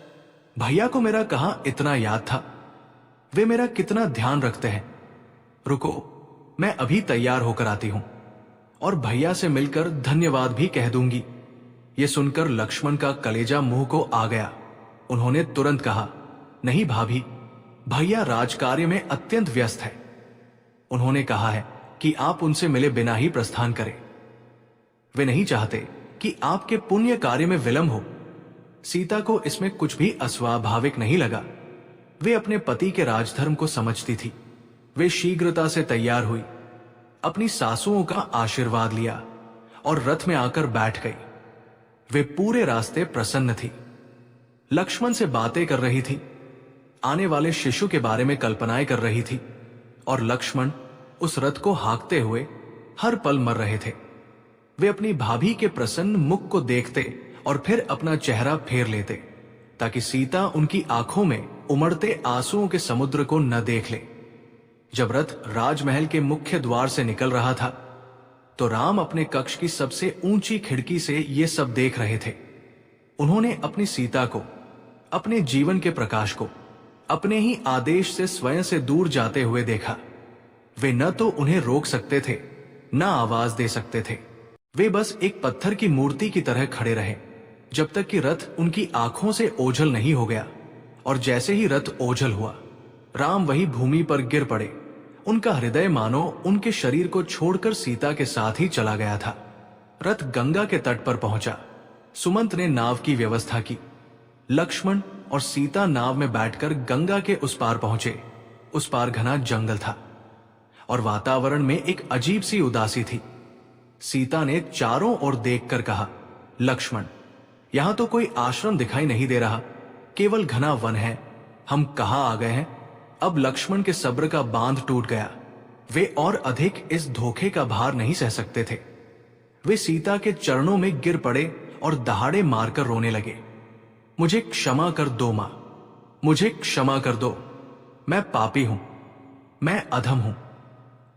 भैया को मेरा कहां इतना याद था। वे मेरा कितना ध्यान रखते हैं। रुको, मैं अभी तैयार होकर आती हूं और भैया से मिलकर धन्यवाद भी कह दूंगी। यह सुनकर लक्ष्मण का कलेजा मुंह को आ गया। उन्होंने तुरंत कहा, नहीं भाभी, भैया राजकार्य में अत्यंत व्यस्त है। उन्होंने कहा है कि आप उनसे मिले बिना ही प्रस्थान करें। वे नहीं चाहते कि आपके पुण्य कार्य में विलंब हो। सीता को इसमें कुछ भी अस्वाभाविक नहीं लगा। वे अपने पति के राजधर्म को समझती थी। वे शीघ्रता से तैयार हुई, अपनी सासुओं का आशीर्वाद लिया और रथ में आकर बैठ गई। वे पूरे रास्ते प्रसन्न थी। लक्ष्मण से बातें कर रही थी, आने वाले शिशु के बारे में कल्पनाएं कर रही थी, और लक्ष्मण उस रथ को हाँकते हुए हर पल मर रहे थे। वे अपनी भाभी के प्रसन्न मुख को देखते और फिर अपना चेहरा फेर लेते, ताकि सीता उनकी आंखों में उमड़ते आंसुओं के समुद्र को न देख ले। जब रथ राजमहल के मुख्य द्वार से निकल रहा था, तो राम अपने कक्ष की सबसे ऊंची खिड़की से ये सब देख रहे थे। उन्होंने अपनी सीता को, अपने जीवन के प्रकाश को, अपने ही आदेश से स्वयं से दूर जाते हुए देखा। वे न तो उन्हें रोक सकते थे, न आवाज दे सकते थे। वे बस एक पत्थर की मूर्ति की तरह खड़े रहे, जब तक कि रथ उनकी आंखों से ओझल नहीं हो गया। और जैसे ही रथ ओझल हुआ, राम वही भूमि पर गिर पड़े। उनका हृदय मानो उनके शरीर को छोड़कर सीता के साथ ही चला गया था। रथ गंगा के तट पर पहुंचा। सुमंत ने नाव की व्यवस्था की। लक्ष्मण और सीता नाव में बैठकर गंगा के उस पार पहुंचे। उस पार घना जंगल था और वातावरण में एक अजीब सी उदासी थी। सीता ने चारों ओर देखकर कहा, लक्ष्मण, यहां तो कोई आश्रम दिखाई नहीं दे रहा, केवल घना वन है। हम कहां आ गए हैं? अब लक्ष्मण के सब्र का बांध टूट गया। वे और अधिक इस धोखे का भार नहीं सह सकते थे। वे सीता के चरणों में गिर पड़े और दहाड़े मारकर रोने लगे। मुझे क्षमा कर दो मां, मुझे क्षमा कर दो। मैं पापी हूं, मैं अधम हूं,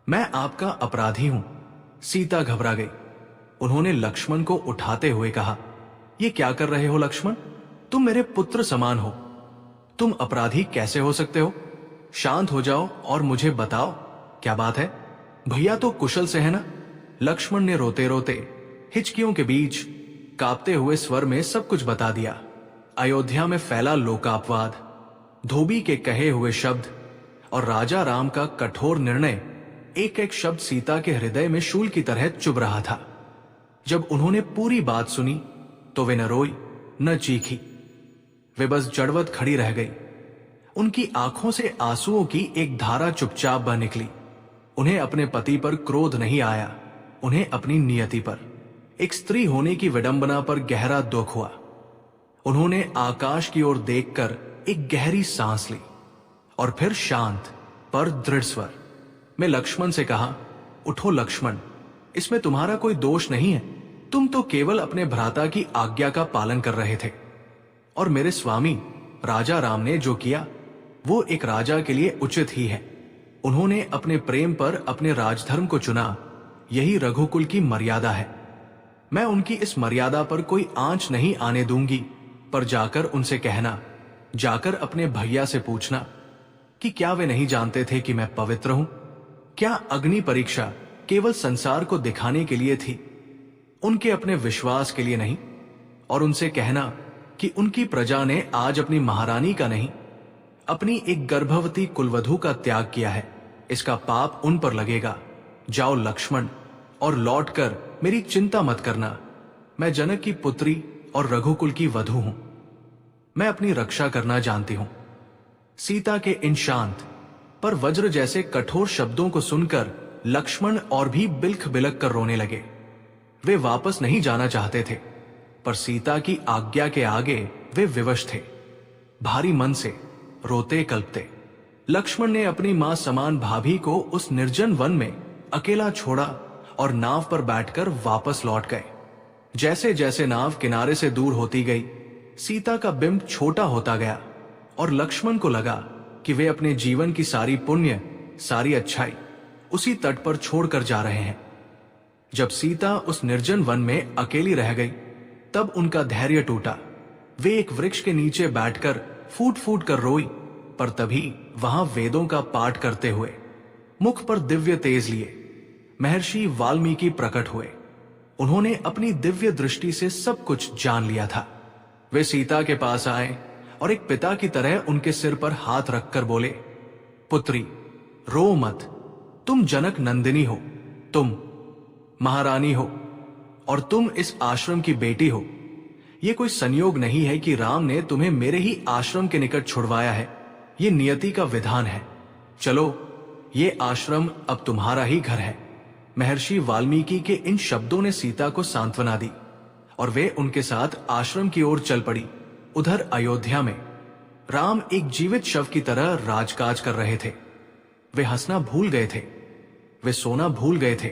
मैं आपका अपराधी हूं। सीता घबरा गई। उन्होंने लक्ष्मण को उठाते हुए कहा, ये क्या कर रहे हो लक्ष्मण? तुम मेरे पुत्र समान हो, तुम अपराधी कैसे हो सकते हो? शांत हो जाओ और मुझे बताओ, क्या बात है? भैया तो कुशल से है ना? लक्ष्मण ने रोते रोते हिचकियों के बीच कांपते हुए स्वर में सब कुछ बता दिया। अयोध्या में फैला लोकापवाद, धोबी के कहे हुए शब्द और राजा राम का कठोर निर्णय, एक एक शब्द सीता के हृदय में शूल की तरह चुभ रहा था। जब उन्होंने पूरी बात सुनी तो वे न रोई न चीखी। वे बस जड़वत खड़ी रह गई। उनकी आंखों से आंसुओं की एक धारा चुपचाप बह निकली। उन्हें अपने पति पर क्रोध नहीं आया, उन्हें अपनी नियति पर, एक स्त्री होने की विडंबना पर गहरा दुख हुआ। उन्होंने आकाश की ओर देखकर एक गहरी सांस ली और फिर शांत पर दृढ़ स्वर में लक्ष्मण से कहा, उठो लक्ष्मण, इसमें तुम्हारा कोई दोष नहीं है। तुम तो केवल अपने भ्राता की आज्ञा का पालन कर रहे थे, और मेरे स्वामी राजा राम ने जो किया वो एक राजा के लिए उचित ही है। उन्होंने अपने प्रेम पर अपने राजधर्म को चुना, यही रघुकुल की मर्यादा है। मैं उनकी इस मर्यादा पर कोई आंच नहीं आने दूंगी, पर जाकर उनसे कहना, जाकर अपने भैया से पूछना कि क्या वे नहीं जानते थे कि मैं पवित्र हूं? क्या अग्नि परीक्षा केवल संसार को दिखाने के लिए थी, उनके अपने विश्वास के लिए नहीं? और उनसे कहना कि उनकी प्रजा ने आज अपनी महारानी का नहीं, अपनी एक गर्भवती कुलवधू का त्याग किया है। इसका पाप उन पर लगेगा। जाओ लक्ष्मण, और लौटकर मेरी चिंता मत करना। मैं जनक की पुत्री और रघुकुल की वधू हूं। मैं अपनी रक्षा करना जानती हूं। सीता के इन शांत पर वज्र जैसे कठोर शब्दों को सुनकर लक्ष्मण और भी बिलख बिलख कर रोने लगे। वे वापस नहीं जाना चाहते थे, पर सीता की आज्ञा के आगे वे विवश थे। भारी मन से रोते कल्पते लक्ष्मण ने अपनी मां समान भाभी को उस निर्जन वन में अकेला छोड़ा और नाव पर बैठकर वापस लौट गए। जैसे जैसे नाव किनारे से दूर होती गई, सीता का बिंब छोटा होता गया और लक्ष्मण को लगा कि वे अपने जीवन की सारी पुण्य, सारी अच्छाई उसी तट पर छोड़कर जा रहे हैं। जब सीता उस निर्जन वन में अकेली रह गई, तब उनका धैर्य टूटा। वे एक वृक्ष के नीचे बैठकर फूट फूट कर रोई, पर तभी वहां वेदों का पाठ करते हुए मुख पर दिव्य तेज लिए महर्षि वाल्मीकि प्रकट हुए। उन्होंने अपनी दिव्य दृष्टि से सब कुछ जान लिया था। वे सीता के पास आए और एक पिता की तरह उनके सिर पर हाथ रखकर बोले, पुत्री, रो मत। तुम जनक नंदिनी हो, तुम महारानी हो, और तुम इस आश्रम की बेटी हो। ये कोई संयोग नहीं है कि राम ने तुम्हें मेरे ही आश्रम के निकट छुड़वाया है। ये नियति का विधान है। चलो, ये आश्रम अब तुम्हारा ही घर है। महर्षि वाल्मीकि के इन शब्दों ने सीता को सांत्वना दी और वे उनके साथ आश्रम की ओर चल पड़ी। उधर अयोध्या में राम एक जीवित शव की तरह राजकाज कर रहे थे। वे हंसना भूल गए थे, वे सोना भूल गए थे।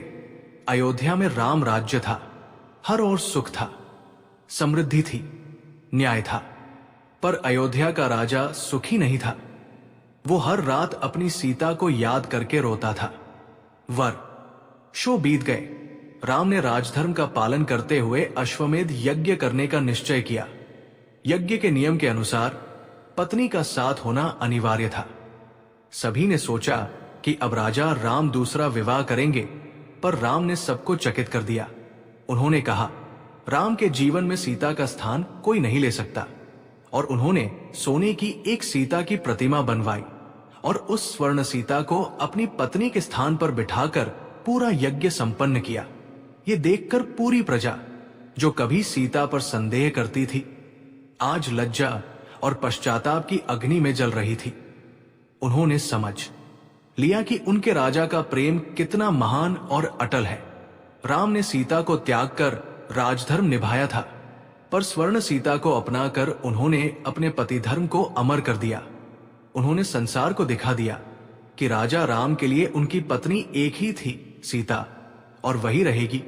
अयोध्या में राम राज्य था, हर ओर सुख था, समृद्धि थी, न्याय था। पर अयोध्या का राजा सुखी नहीं था। वो हर रात अपनी सीता को याद करके रोता था। वर्षों बीत गए। राम ने राजधर्म का पालन करते हुए अश्वमेध यज्ञ करने का निश्चय किया। यज्ञ के नियम के अनुसार पत्नी का साथ होना अनिवार्य था। सभी ने सोचा कि अब राजा राम दूसरा विवाह करेंगे, पर राम ने सबको चकित कर दिया। उन्होंने कहा, राम के जीवन में सीता का स्थान कोई नहीं ले सकता। और उन्होंने सोने की एक सीता की प्रतिमा बनवाई और उस स्वर्ण सीता को अपनी पत्नी के स्थान पर बिठाकर पूरा यज्ञ संपन्न किया। ये देखकर पूरी प्रजा, जो कभी सीता पर संदेह करती थी, आज लज्जा और पश्चाताप की अग्नि में जल रही थी। उन्होंने समझ लिया कि उनके राजा का प्रेम कितना महान और अटल है। राम ने सीता को त्याग कर राजधर्म निभाया था, पर स्वर्ण सीता को अपनाकर उन्होंने अपने पति धर्म को अमर कर दिया। उन्होंने संसार को दिखा दिया कि राजा राम के लिए उनकी पत्नी एक ही थी, सीता, और वही रहेगी।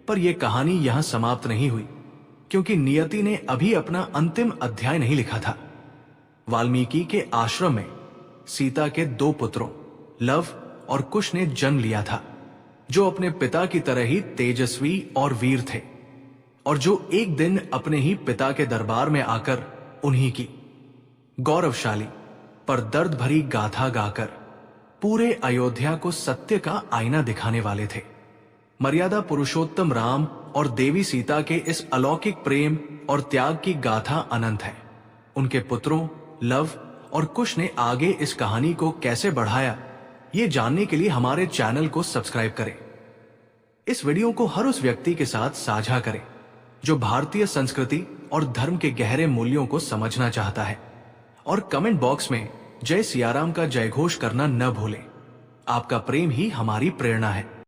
पर यह कहानी यहां समाप्त नहीं हुई, क्योंकि नियति ने अभी अपना अंतिम अध्याय नहीं लिखा था। वाल्मीकि के आश्रम में सीता के 2 पुत्रों लव और कुश ने जन्म लिया था, जो अपने पिता की तरह ही तेजस्वी और वीर थे, और जो एक दिन अपने ही पिता के दरबार में आकर उन्हीं की गौरवशाली पर दर्द भरी गाथा गाकर पूरे अयोध्या को सत्य का आईना दिखाने वाले थे। मर्यादा पुरुषोत्तम राम और देवी सीता के इस अलौकिक प्रेम और त्याग की गाथा अनंत है। उनके पुत्रों लव और कुश ने आगे इस कहानी को कैसे बढ़ाया, ये जानने के लिए हमारे चैनल को सब्सक्राइब करें। इस वीडियो को हर उस व्यक्ति के साथ साझा करें जो भारतीय संस्कृति और धर्म के गहरे मूल्यों को समझना चाहता है, और कमेंट बॉक्स में जय सियाराम का जयघोष करना न भूलें। आपका प्रेम ही हमारी प्रेरणा है।